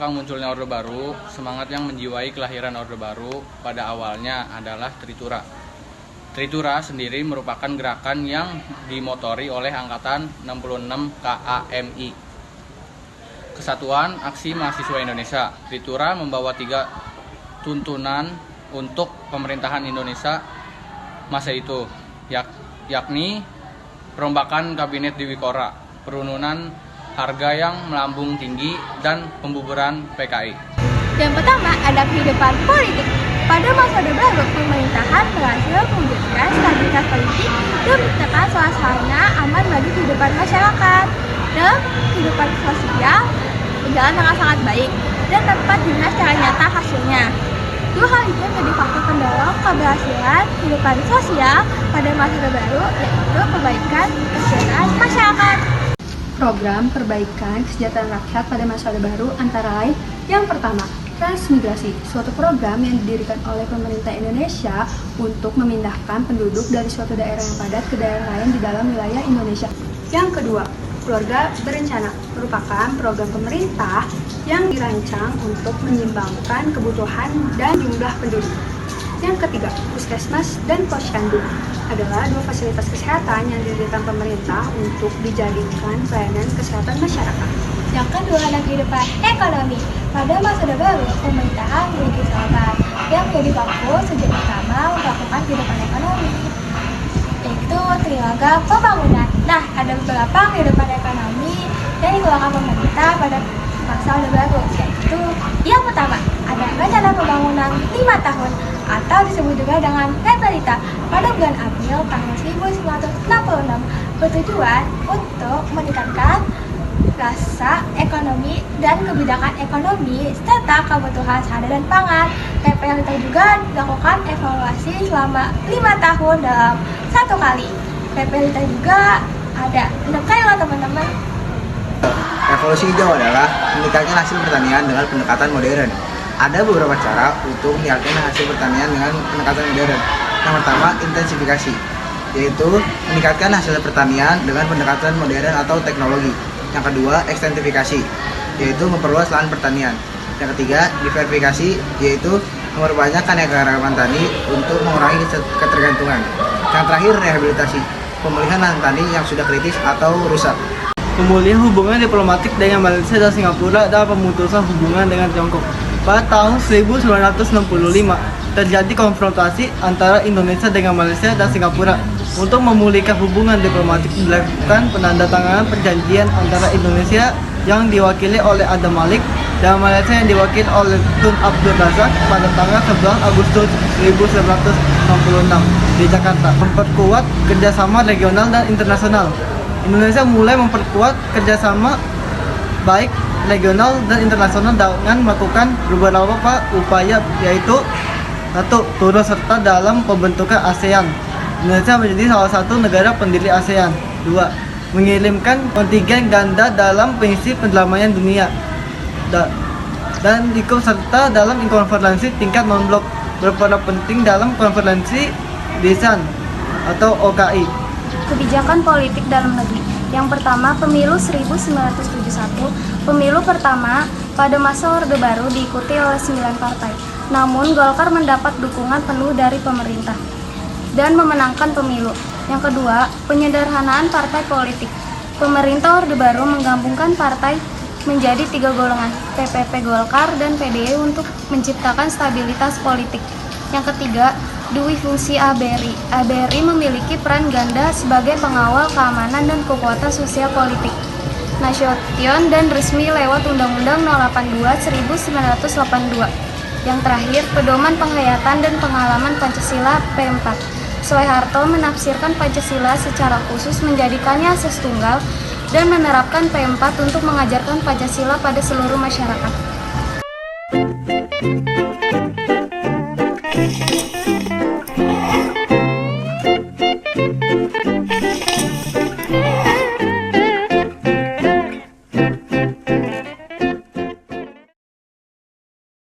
belakang munculnya Orde Baru, semangat yang menjiwai kelahiran Orde Baru pada awalnya adalah Tritura. Tritura sendiri merupakan gerakan yang dimotori oleh Angkatan 66 KAMI, Kesatuan Aksi Mahasiswa Indonesia. Tritura membawa 3 tuntunan untuk pemerintahan Indonesia masa itu, yakni perombakan kabinet Dwikora, penurunan harga yang melambung tinggi, dan pembubaran PKI. Yang pertama ada kehidupan politik. Pada masa Orde Baru, pemerintahan berhasil mewujudkan stabilitas politik dan menciptakan suasana aman bagi kehidupan masyarakat. Dalam kehidupan sosial berjalan dengan sangat baik dan dapat dilihat secara nyata hasilnya. 2 hal itu menjadi faktor pendorong keberhasilan kehidupan sosial pada masa Orde Baru, yaitu perbaikan kesejahteraan masyarakat. Program perbaikan kesejahteraan rakyat pada masa Orde Baru antara lain: yang pertama, transmigrasi, suatu program yang didirikan oleh pemerintah Indonesia untuk memindahkan penduduk dari suatu daerah yang padat ke daerah lain di dalam wilayah Indonesia. Yang kedua, keluarga berencana, merupakan program pemerintah yang dirancang untuk menyeimbangkan kebutuhan dan jumlah penduduk. Yang ketiga, puskesmas dan posyandu adalah 2 fasilitas kesehatan yang didirikan pemerintah untuk dijadikan pelayanan kesehatan masyarakat. Yang kedua ada kehidupan ekonomi. Pada masa Orde Baru, pemerintahan memiliki slogan yang menjadi fokus sejak pertama melakukan kehidupan ekonomi, yaitu Trilaga Pembangunan. Nah, ada beberapa kehidupan ekonomi yang dikeluarkan pemerintah pada masa Orde Baru, yaitu yang pertama ada rencana pembangunan 5 tahun atau disebut juga dengan Repelita pada bulan April tahun 1966, bertujuan untuk meningkatkan rasa ekonomi dan kebijakan ekonomi serta kebutuhan sehari dan pangan. Repelita juga dilakukan evaluasi selama 5 tahun dalam 1 kali. Repelita juga ada 6 kali loh teman-teman. Revolusi hijau adalah meningkatkan hasil pertanian dengan pendekatan modern. Ada beberapa cara untuk meningkatkan hasil pertanian dengan pendekatan modern. Yang pertama, intensifikasi, yaitu meningkatkan hasil pertanian dengan pendekatan modern atau teknologi. Yang kedua, ekstensifikasi, yaitu memperluas lahan pertanian. Yang ketiga, diversifikasi, yaitu memperbanyak keanekaragaman tani untuk mengurangi ketergantungan. Yang terakhir, rehabilitasi, pemulihan lahan tani yang sudah kritis atau rusak. Pemulihan hubungan diplomatik dengan Malaysia dan Singapura dan pemutusan hubungan dengan Tiongkok. Pada tahun 1965, terjadi konfrontasi antara Indonesia dengan Malaysia dan Singapura. Untuk memulihkan hubungan diplomatik, dilakukan penandatanganan perjanjian antara Indonesia yang diwakili oleh Adam Malik dan Malaysia yang diwakili oleh Tun Abdul Razak pada tanggal 11 Agustus 1966 di Jakarta. Memperkuat kerjasama regional dan internasional. Indonesia mulai memperkuat kerjasama baik regional dan internasional dengan melakukan beberapa upaya, yaitu 1. Turut serta dalam pembentukan ASEAN. Indonesia menjadi salah satu negara pendiri ASEAN. 2. Mengirimkan kontingen ganda dalam misi perdamaian dunia dan ikut serta dalam konferensi tingkat non-blok berperan penting dalam konferensi Desan atau OKI. Kebijakan politik dalam negeri. Yang pertama, pemilu 1971. Pemilu pertama pada masa Orde Baru diikuti oleh 9 partai. Namun Golkar mendapat dukungan penuh dari pemerintah dan memenangkan pemilu. Yang kedua, penyederhanaan partai politik. Pemerintah Orde Baru menggabungkan partai menjadi 3 golongan, PPP Golkar dan PDI untuk menciptakan stabilitas politik. Yang ketiga, duwi fungsi ABRI. ABRI memiliki peran ganda sebagai pengawal keamanan dan kekuatan sosial politik. Nasution dan resmi lewat Undang-Undang 082/1982. Yang terakhir, pedoman penghayatan dan pengalaman Pancasila P4. Soeharto menafsirkan Pancasila secara khusus menjadikannya asas tunggal dan menerapkan P4 untuk mengajarkan Pancasila pada seluruh masyarakat.